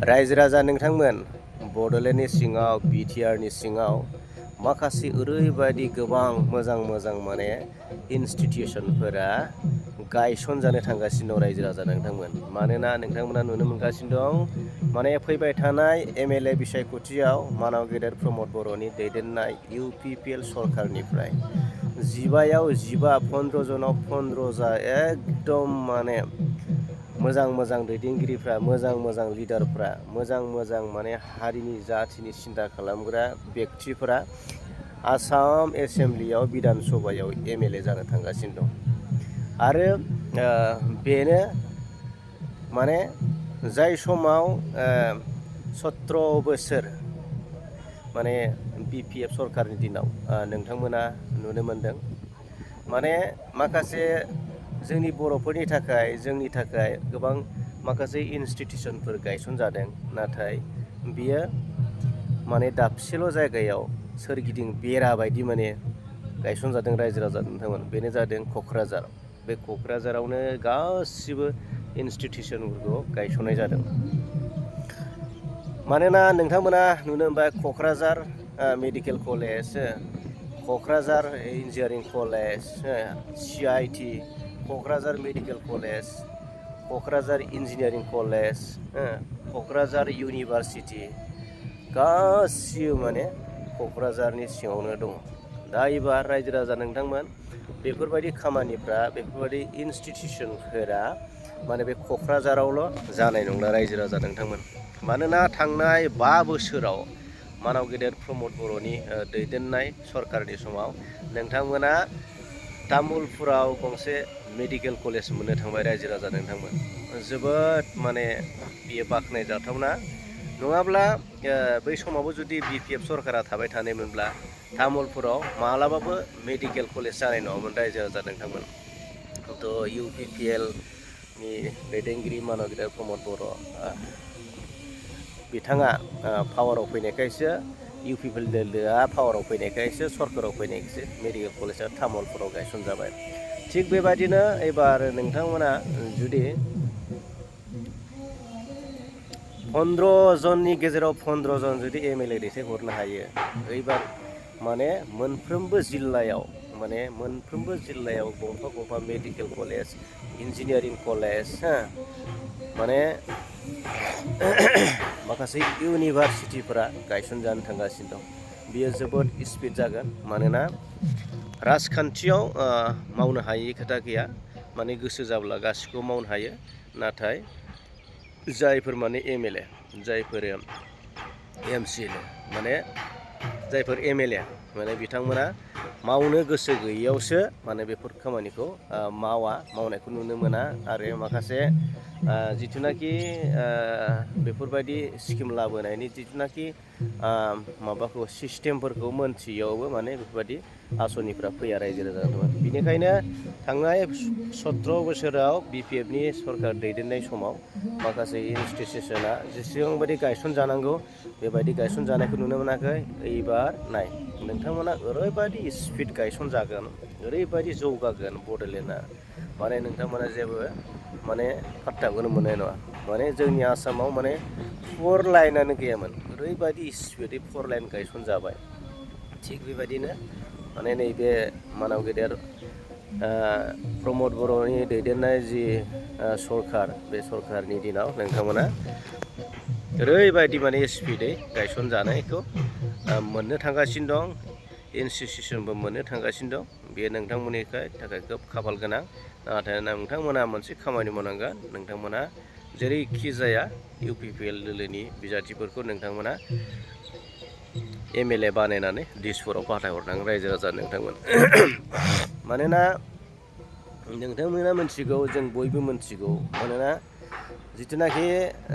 रायजो राजा नोंथांमोन बड'लेण्डनि सिङाव बिटिआरनि सिङाव माखासे ओरैबायदि गोबां मोजां माने इनस्टिटिउसनफोरा गायसनजानो थांगासिनो दं रायजो राजा नोंथांमोन। मानोना नोंथांमोना नुनो मोनगासिनो दं माने फैबाय थानाय एमएलए बिसायख'थियाव मानाव गेदेर प्रमद बर'नि दैदेननाय इउपिपिएल सरखारनिफ्राय 15आव 15 15 जनाव 15 जा एकदम माने मोजां दैदेनगिरिफ्रा मोजां लिडारफ्रा मोजां माने हारिनि जाथिनि सिन्था खालामग्रा बेक्तिफोरा आसाम एसेम्ब्लियाव बिधान सभायाव एमएलए जानो थांगासिनो दं। आरो बेनो माने जाय समाव 17 बोसोर माने बिपिएफ सरकारनि दिनाव नोंथांमोना नुनो मोनदों माने माखासे जोंनि बर'फोरनि थाखाय जोंनि थाखाय गोबां माखासे इनस्टिटिउसनफोर गायसनजादों। नाथाय बियो माने दाबसेल' जायगायाव सोरगिदिं बेरा बायदि माने गायसनजादों रायजो राजा नोंथांमोन। बेनो जादों क'क्राझार। बे क'क्राझारावनो गासिबो इनस्टिटिउसनफोरखौ गायसननाय जादों। मानोना नोंथांमोना नुनो मोनबाय Kokrajhar medical college, Kokrajhar engineering college, CIT, Kokrajhar medical college, Kokrajhar engineering college, Kokrajhar university गासिबो माने क'क्राझारनि सिङावनो दङ। दा एबार रायजो राजा नोंथांमोन बेफोरबायदि खामानिफ्रा बेफोरबायदि इनस्टिटिउसनफोरा माने बे क'क्राझारावल' जानाय नंला रायजो राजा नोंथांमोन। मानोना थांनाय 5 बोसोराव मानाव गेदेर प्रमद बर'नि दैदेननाय सरकारनि समाव नोंथांमोना तामुलपुराव गंसे मेडिकेल कलेज मोननो थांबाय रायजो राजा नोंथांमोन। जोबोद माने बियो बाख्नायजाथावना। नङाब्ला बै समावबो जुदि बिपिएफ सरकारा थाबाय थानायमोनब्ला तामुलपुराव मालाबाबो मेडिकेल कलेज जानाय नङामोन रायजो राजा नोंथांमोन। थ' इउपिपिएलनि दैदेनगिरि मानाव गेदेर प्रमद बर' बिथाङा पावाराव फैनायखायसो इउपिपिएल दोलोआ पावाराव फैनायखायसो सरकाराव फैनायखायसो मेडिकेल कलेजआ तामुलपुराव गायसनजाबाय। थिग बेबायदिनो एबार नोंथांमोना जुदि 15 जननि गेजेराव 15 जन जुदि एमएलए दैथायहरनो हायो, एबार माने मोनफ्रोमबो जिल्लायाव गंफा मेडिकेल कलेज, इन्जिनियारिं कलेज, माने माखासे इउनिभारसिटिफोरा गायसनजानो थांगासिनो दं। बियो जोबोद स्पिड जागोन। मानोना राजखान्थियाव मावनो हायि खोथा गैया। माने गोसो जाब्ला गासिखौबो मावनो हायो। नाथाय जायफोर माने एमएलए, जायफोर एमसिएलए माने जायफोर एमएलए माने बिथांमोना मावनो गोसो गैयैयावसो माने बेफोर खामानिखौ मावनायखौ नुनो मोना। आरो माखासे जिथुनाखि बेफोरबायदि स्किम लाबोनायनि जिथुनाखि माबाखौ सिस्टेमफोरखौ मोनथियावबो माने बेफोरबायदि आसनिफ्रा फैया रायजो राजानो। बेनिखायनो थांनाय 17 बोसोराव बिपिएफनि सरकार दैदेननाय समाव माखासे इनस्टिटिउसना जेसेबांबायदि गायसनजानांगौ बेबायदि गायसनजानायखौ नुनो मोनाखै। एबार नाय नोंथांमोना ओरैबायदि स्पिड गायसनजागोन, ओरैबायदि जौगागोन बड'लेण्डआ, माने नोंथांमोना जेबो माने पात्ताखौनो मोननाय नङा। माने जोंनि आसामाव माने 4 लाइनानो गैयामोन, ओरैबायदि स्पिडै 4 लाइन गायसनजाबाय। थिग बेबायदिनो माने नैबे मानाव गेदेर प्रमद बर'नि दैदेननाय जि सरकार, बे सरकारनि दिनाव नोंथांमोना ओरैबायदि माने स्पिडै गायसनजानायखौ मोननो थांगासिनो दं, इनस्टिटिउसनबो मोननो थांगासिनो दं। बेयो नोंथांमोननि थाखाय खोब खाफाल गोनां। नाथाय नोंथांमोना मोनसे खामानि मावनांगोन। नोंथांमोना जेरैखि जाया इउपिपिएल दोलोनि बिजाथिफोरखौ नोंथांमोना एमएलए बानायनानै दिसपुराव फाथायहरनांगोन रायजो राजा नोंथांमोन। मानोना नोंथांमोना मिथिगौ, जों बयबो मिथिगौ। मानोना जिथुनाखि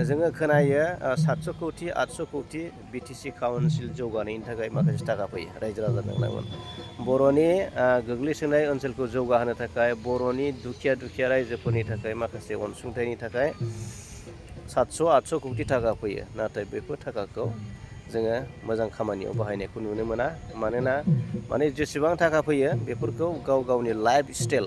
जोङो खोनायो 700 कौटि 800 कौटि बिटिसि काउन्सिल जौगानायनि थाखाय माखासे थाखा फैयो रायजो राजा नोंथांमोन। बर'नि गोग्लैसोनाय ओनसोलखौ जौगाहोनो थाखाय, बर'नि दुखिया रायजोफोरनि थाखाय माखासे अनसुंथाइनि थाखाय 700-800 कौटि थाखा फैयो। नाथाय बेफोर थाखाखौ जोङो मोजां खामानियाव बाहायनायखौ नुनो मोना। मानोना माने जेसेबां थाखा फैयो बेफोरखौ गाव गावनि लाइफ स्टाइल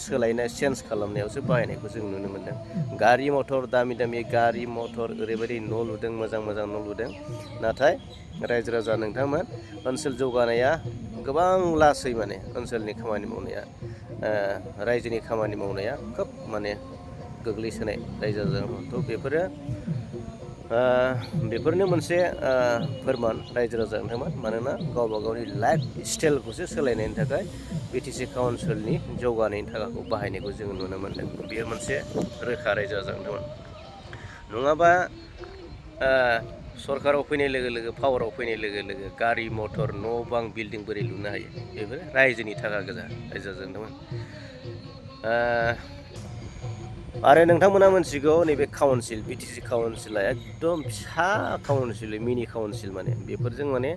सोलायनाय चेन्ज खालामनायावसो बाहायनायखौ जों नुनो मोन्दों। गारि मथर दामि दामि गारि मथर ओरैबायदि न' लुदों, मोजां मोजां न' लुदों। नाथाय रायजो राजा नोंथांमोन ओनसोल जौगानाया गोबां लासै माने ओनसोलनि खामानि मावनाया रायजोनि खामानि मावनाया खोब माने गोग्लैसोनाय रायजो राजाथ' बेफोरनो मोनसे फोरमान रायजो राजा नोंथांमोन। मानोना गावबा गावनि लाइफ स्टाइलखौसो सोलायनायनि थाखाय बिटिसि काउन्सिलनि जौगानायनि थाखाखौ बाहायनायखौ जोङो नुनो मोन्दों। बेयो मोनसे रोखा रायजो राजा नोंथांमोन। नङाबा सरकाराव फैनाय लोगो लोगो पावाराव फैनाय लोगो लोगो गारि मथर न' बां बिल्डिं बोरै लुनो हायो? बेफोरो रायजोनि थाखा गोजा रायजो राजा नोंथांमोन। आरो नोंथांमोना मोनथिगौ नैबे काउन्सिल बिटिसि काउन्सिला एकदम फिसा काउन्सिल, मिनि काउन्सिल माने बेफोरजों माने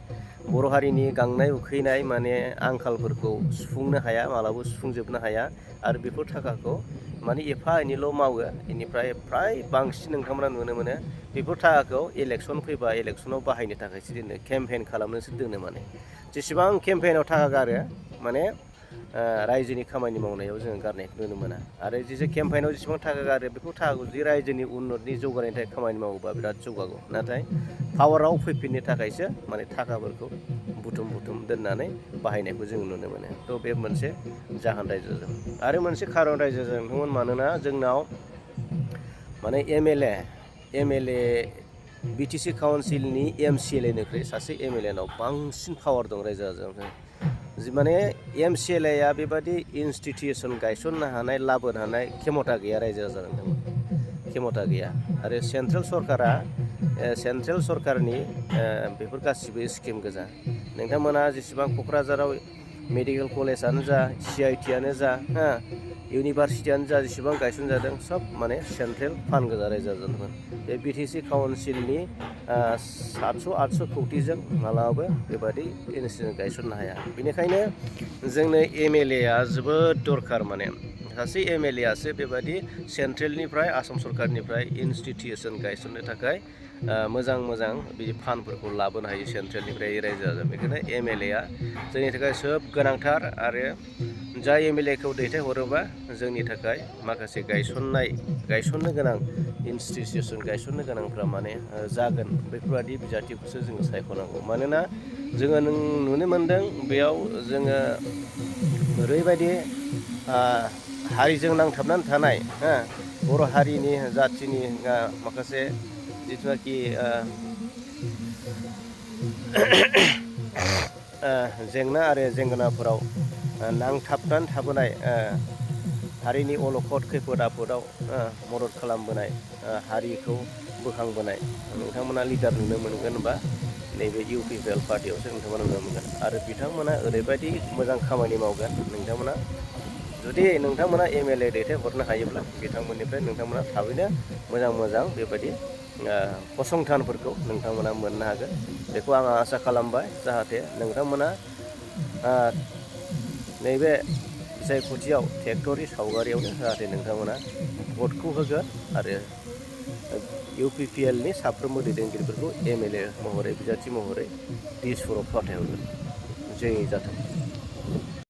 बर' हारिनि गांनाय उखैनाय माने आंखालफोरखौ सुफुंनो हाया, मालाबाबो सुफुंजोबनो हाया। आरो बेफोर थाखाखौ माने एफा एनैल' मावो, बेनिफ्राय फ्राय बांसिन नोंथांमोना नुनो मोनो बेफोर थाखाखौ इलेक्सन फैबा इलेक्सनाव बाहायनो थाखायसो दोनो, केम्पेइन खालामनोसो दोनो। माने जेसेबां केम्पेइनाव थाखा गारो माने रायजोनि खामानि मावनायाव जोङो गारनायखौ नुनो मोना। आरो जेसे केम्पेइनाव जेसेबां थाखा गारो बेफोर थाखाखौ जुदि रायजोनि उन्नतिनि जौगानायनि थाखाय खामानि मावोबा बिराद जौगागौ। नाथाय पावाराव फैफिननो थाखायसो माने थाखाफोरखौ बुथुम दोननानै बाहायनायखौ जों नुनो मोनो। थ' बे मोनसे जाहोन रायजो राजा। आरो मोनसे खारन रायजो राजा नोंथांमोन, मानोना जोंनाव माने एमएलए बिटिसि काउन्सिलनि एमसिएलएनिख्रुइ सासे एमएलएनाव बांसिन पावार दं रायजो राजायाव। माने एमसिएलएआ बेबादि इनस्टिटिउसन गायसननो हानाय, लाबोनो हानाय खेमथा गैया रायजो राजा नोंथांमोन, खेमथा गैया। आरो सेन्ट्रेल सरकारनि बेफोर गासिबो स्किम गोजा। नोंथांमोना जेसेबां क'क्राझाराव मेडिकेल कलेजानो जा, CITआनो जा, इउनिभारसिटियानो जा, जेसेबां गायसनजादों सब माने सेन्ट्रेल फान्ड गोजा रायजो राजामोन। बे बिटिसि काउन्सिलनि 700-800 कौटिजों मालाबाबो बेबादि इनस्टिटिउसन गायसननो हाया। बेनिखायनो जोंनो एमएलएआ जोबोद दरखार। माने सासे एमएलएआसो बेबादि सेन्ट्रेलनिफ्राय, आसाम सरकारनिफ्राय इनस्टिटिउसन गायसननो थाखाय मोजां बिदि फान्डफोरखौ लाबोनो हायो सेन्ट्रेलनिफ्राय रायजो राजा। बेखायनो एमएलएआ जोंनि थाखाय सोब गोनांथार। आरो जाय एमएलएखौ दैथायहरोबा जोंनि थाखाय माखासे गायसननो गोनां इनस्टिटिउसन गायसननो गोनांफ्रा माने जागोन, बेफोरबादि बिजाथिखौसो जोङो सायख'नांगौ। मानोना जोङो नुनो मोन्दों बेयाव जोङो ओरैबायदि हारिजों नांथाबनानै थानाय, बर' हारिनि जाथिनि माखासे जिथुनाखि जेंना आरो जेंगोनाफोराव नांथाबनानै थाबोनाय, हारिनि अलखद खैफोद आफोदाव मदद खालामबोनाय, हारिखौ बोखांबोनाय नोंथांमोना लिडार नुनो मोनगोन बा नैबे UPPL पार्टियावसो नोंथांमोना नुनो मोनगोन। आरो बिथांमोना ओरैबायदि मोजां खामानि मावगोन, नोंथांमोना जुदि नोंथांमोना एमएलए दैथायहरनो हायोब्ला बिथांमोननिफ्राय नोंथांमोना थाबैनो मोजां बिबायदि फसंथानफोरखौ नोंथांमोना मोननो हागोन। बेखौ आं आसा खालामबाय, जाहाथे नोंथांमोना नैबे बिसायख'थियाव ट्रेक्टरनि सावगारियावनो जाहाथे नोंथांमोना भटखौ होगोन आरो UPPLनि साफ्रोमबो दैदेनगिरिफोरखौ एमएलए महरै, बिजाथि महरै दिसपुराव फाथायहरगोन। जै जाथों।